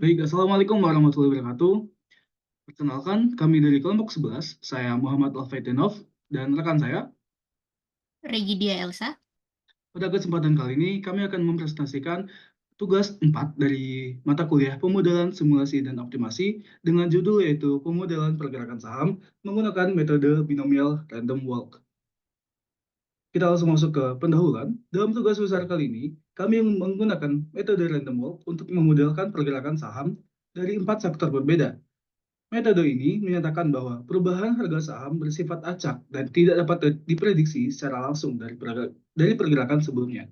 Baik, Assalamualaikum warahmatullahi wabarakatuh. Perkenalkan, kami dari kelompok 11, saya Muhammad Alfaitinov, dan rekan saya. Regidia Elsa. Pada kesempatan kali ini, kami akan mempresentasikan tugas 4 dari mata kuliah pemodelan simulasi dan optimasi dengan judul yaitu pemodelan pergerakan saham menggunakan metode binomial random walk. Kita langsung masuk ke pendahuluan. Dalam tugas besar kali ini, kami menggunakan metode random walk untuk memodelkan pergerakan saham dari 4 sektor berbeda. Metode ini menyatakan bahwa perubahan harga saham bersifat acak dan tidak dapat diprediksi secara langsung dari pergerakan sebelumnya.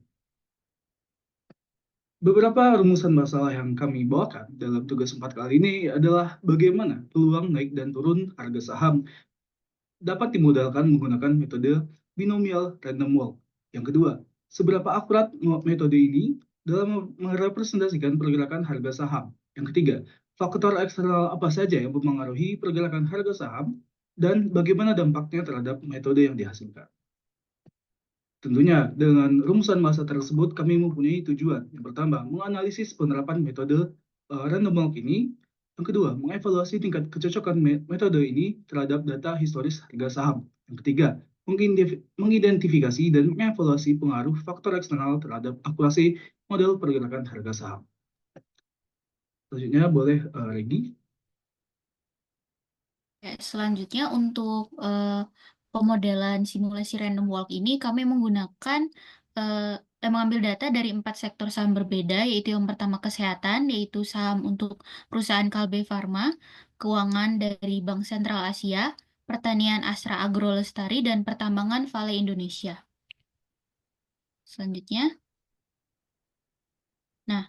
Beberapa rumusan masalah yang kami bawakan dalam tugas 4 kali ini adalah bagaimana peluang naik dan turun harga saham dapat dimodalkan menggunakan metode binomial random walk. Yang kedua, seberapa akurat metode ini dalam merepresentasikan pergerakan harga saham. Yang ketiga, faktor eksternal apa saja yang mempengaruhi pergerakan harga saham dan bagaimana dampaknya terhadap metode yang dihasilkan. Tentunya, dengan rumusan masa tersebut kami mempunyai tujuan. Yang pertama, menganalisis penerapan metode random walk ini. Yang kedua, mengevaluasi tingkat kecocokan metode ini terhadap data historis harga saham. Yang ketiga, mengidentifikasi dan mengevaluasi pengaruh faktor eksternal terhadap akurasi model pergerakan harga saham. Selanjutnya, boleh Regi. Selanjutnya untuk pemodelan simulasi random walk ini kami menggunakan mengambil data dari 4 sektor saham berbeda, yaitu yang pertama kesehatan, yaitu saham untuk perusahaan Kalbe Farma, keuangan dari Bank Sentral Asia, pertanian Astra Agro Lestari, dan pertambangan Vale Indonesia. Selanjutnya, nah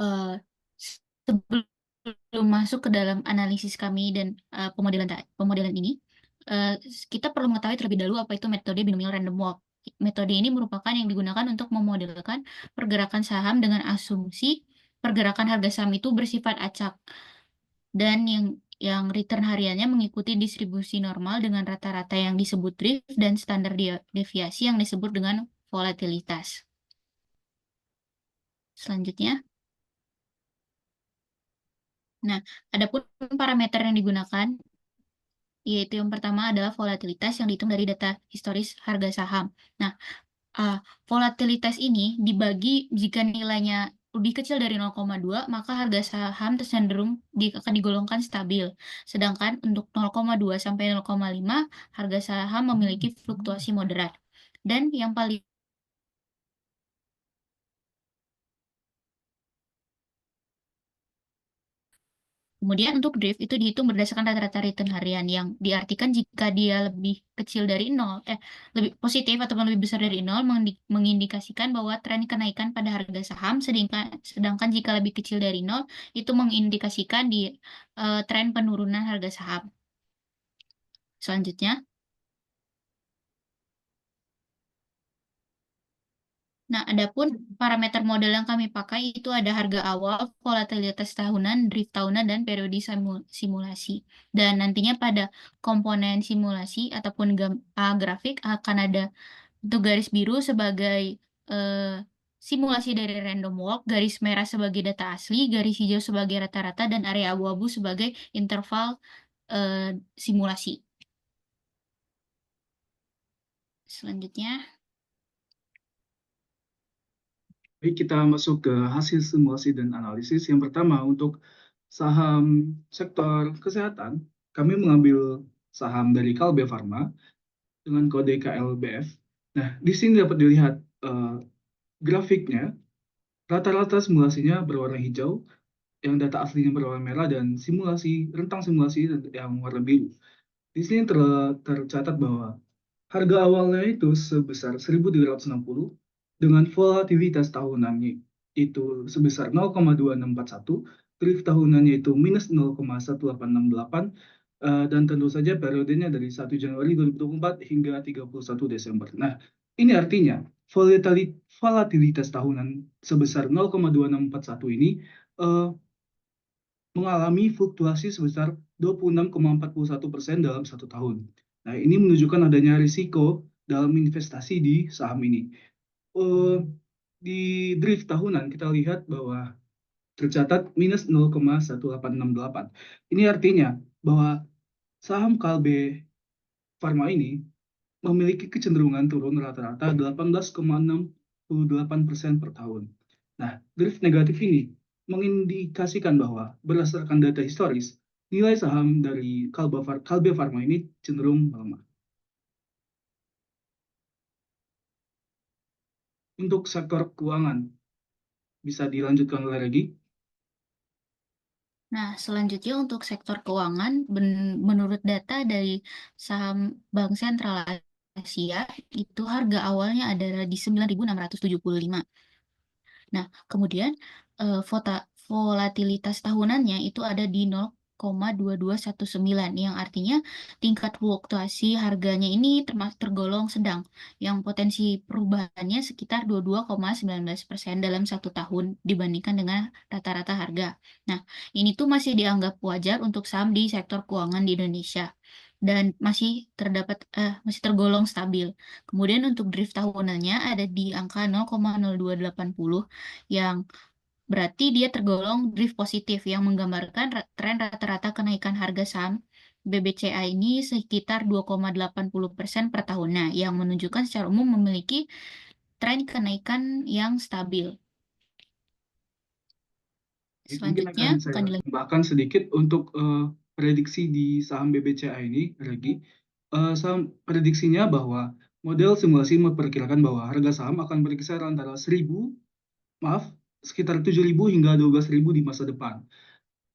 eh, sebelum masuk ke dalam analisis kami dan pemodelan ini, eh, kita perlu mengetahui terlebih dahulu apa itu metode binomial random walk. Metode ini merupakan yang digunakan untuk memodelkan pergerakan saham dengan asumsi pergerakan harga saham itu bersifat acak dan yang return hariannya mengikuti distribusi normal dengan rata-rata yang disebut drift dan standar deviasi yang disebut dengan volatilitas. Selanjutnya, nah, adapun parameter yang digunakan yaitu yang pertama adalah volatilitas yang dihitung dari data historis harga saham. Nah, volatilitas ini dibagi jika nilainya lebih kecil dari 0,2, maka harga saham cenderung akan digolongkan stabil. Sedangkan untuk 0,2 sampai 0,5, harga saham memiliki fluktuasi moderat. Dan yang paling Kemudian untuk drift itu dihitung berdasarkan rata-rata return harian yang diartikan jika dia lebih kecil dari 0, lebih positif ataupun lebih besar dari 0 mengindikasikan bahwa tren kenaikan pada harga saham, sedangkan jika lebih kecil dari 0 itu mengindikasikan di tren penurunan harga saham. Selanjutnya, nah, adapun parameter model yang kami pakai itu ada harga awal, volatilitas tahunan, drift tahunan, dan periode simulasi. Dan nantinya pada komponen simulasi ataupun grafik akan ada untuk garis biru sebagai simulasi dari random walk, garis merah sebagai data asli, garis hijau sebagai rata-rata, dan area abu-abu sebagai interval simulasi. Selanjutnya, Baik, kita masuk ke hasil simulasi dan analisis. Yang pertama, untuk saham sektor kesehatan, kami mengambil saham dari Kalbe Farma dengan kode KLBF. Nah, di sini dapat dilihat grafiknya, rata-rata simulasinya berwarna hijau, yang data aslinya berwarna merah, dan rentang simulasi yang warna biru. Di sini tercatat bahwa harga awalnya itu sebesar 1.360 dengan volatilitas tahunannya itu sebesar 0,2641, drift tahunannya itu minus 0,1868, dan tentu saja periodenya dari 1 Januari 2024 hingga 31 Desember. Nah, ini artinya volatilitas tahunan sebesar 0,2641 ini eh, mengalami fluktuasi sebesar 26,41% dalam 1 tahun. Nah, ini menunjukkan adanya risiko dalam investasi di saham ini. Eh, di drift tahunan kita lihat bahwa tercatat minus 0,1868. Ini artinya bahwa saham Kalbe Farma ini memiliki kecenderungan turun rata-rata 18,68% per tahun. Nah, drift negatif ini mengindikasikan bahwa berdasarkan data historis, nilai saham dari Kalbe Farma ini cenderung melemah. Untuk sektor keuangan, bisa dilanjutkan oleh Regi. Nah, selanjutnya untuk sektor keuangan, menurut data dari saham Bank Sentral Asia, itu harga awalnya adalah di 9.675. Nah, kemudian volatilitas tahunannya itu ada di 0,2219, yang artinya tingkat fluktuasi harganya ini tergolong sedang, yang potensi perubahannya sekitar 22,19% dalam satu tahun dibandingkan dengan rata-rata harga. Nah, ini tuh masih dianggap wajar untuk saham di sektor keuangan di Indonesia dan masih tergolong stabil. Kemudian untuk drift tahunannya ada di angka 0,0280, yang berarti dia tergolong drift positif yang menggambarkan tren rata-rata kenaikan harga saham BBCA ini sekitar 2,80% per tahunnya, yang menunjukkan secara umum memiliki tren kenaikan yang stabil. Mungkin akan Selanjutnya, saya tambahkan sedikit untuk prediksi di saham BBCA ini, Regi. Prediksinya bahwa model simulasi memperkirakan bahwa harga saham akan berkisar antara sekitar 7.000 hingga 12.000 di masa depan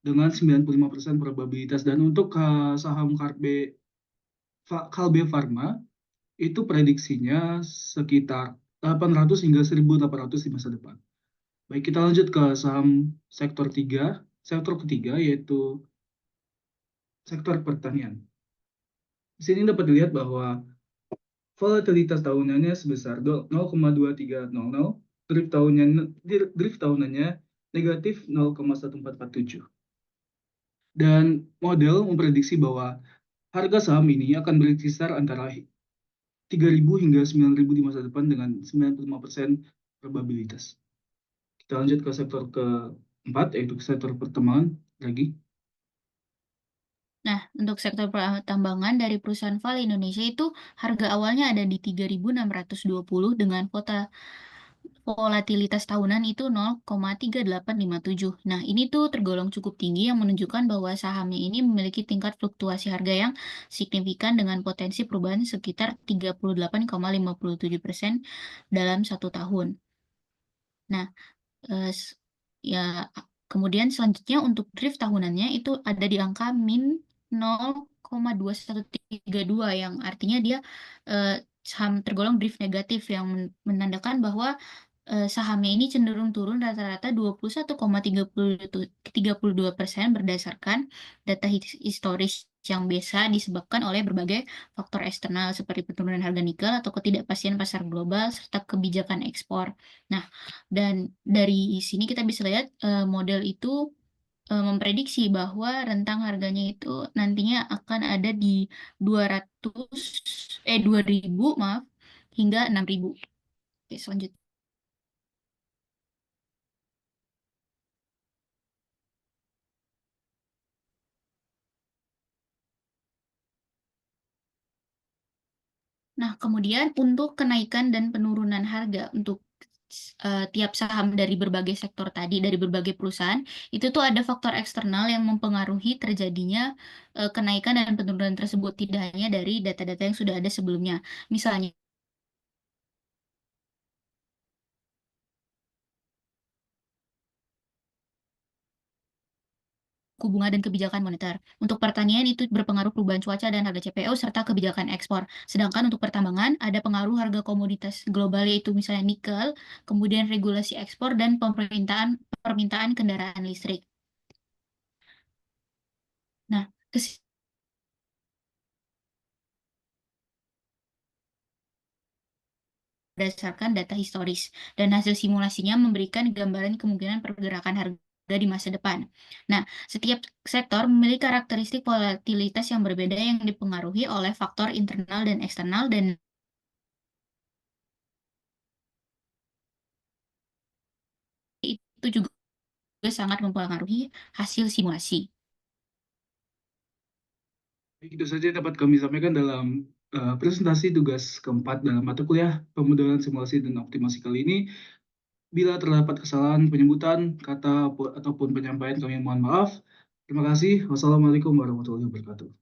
dengan 95% probabilitas. Dan untuk saham Kalbe Farma itu prediksinya sekitar 800 hingga 1.800 di masa depan. Baik, kita lanjut ke saham sektor ketiga yaitu sektor pertanian. Di sini dapat dilihat bahwa volatilitas tahunannya sebesar 0,2300, drift tahunannya negatif 0,1447. Dan model memprediksi bahwa harga saham ini akan berkisar antara 3.000 hingga 9.000 di masa depan dengan 95% probabilitas. Kita lanjut ke sektor keempat, yaitu sektor pertambangan lagi. Nah, untuk sektor pertambangan dari perusahaan Vale Indonesia itu harga awalnya ada di 3.620 dengan volatilitas tahunan itu 0,3857. Nah, ini tuh tergolong cukup tinggi yang menunjukkan bahwa sahamnya ini memiliki tingkat fluktuasi harga yang signifikan dengan potensi perubahan sekitar 38,57% dalam satu tahun. Nah, ya, kemudian selanjutnya untuk drift tahunannya itu ada di angka min 0,2132, yang artinya dia saham tergolong drift negatif yang menandakan bahwa sahamnya ini cenderung turun rata-rata 21,32% berdasarkan data historis yang biasa disebabkan oleh berbagai faktor eksternal seperti penurunan harga nikel atau ketidakpastian pasar global serta kebijakan ekspor. Nah, dan dari sini kita bisa lihat model itu memprediksi bahwa rentang harganya itu nantinya akan ada di 2.000 maaf hingga 6.000. Oke, selanjutnya. Nah, kemudian untuk kenaikan dan penurunan harga untuk tiap saham dari berbagai sektor tadi, dari berbagai perusahaan, itu tuh ada faktor eksternal yang mempengaruhi terjadinya kenaikan dan penurunan tersebut, tidak hanya dari data-data yang sudah ada sebelumnya. Misalnya, suku bunga dan kebijakan moneter. Untuk pertanian itu berpengaruh perubahan cuaca dan harga CPO serta kebijakan ekspor. Sedangkan untuk pertambangan ada pengaruh harga komoditas global yaitu misalnya nikel, kemudian regulasi ekspor dan permintaan kendaraan listrik. Nah, berdasarkan data historis, dan hasil simulasinya memberikan gambaran kemungkinan pergerakan harga di masa depan. Nah, setiap sektor memiliki karakteristik volatilitas yang berbeda yang dipengaruhi oleh faktor internal dan eksternal, dan itu juga sangat mempengaruhi hasil simulasi. Itu saja yang dapat kami sampaikan dalam presentasi tugas keempat dalam mata kuliah pemodelan simulasi dan optimasi kali ini. Bila terdapat kesalahan penyebutan, kata, ataupun penyampaian, kami mohon maaf. Terima kasih. Wassalamualaikum warahmatullahi wabarakatuh.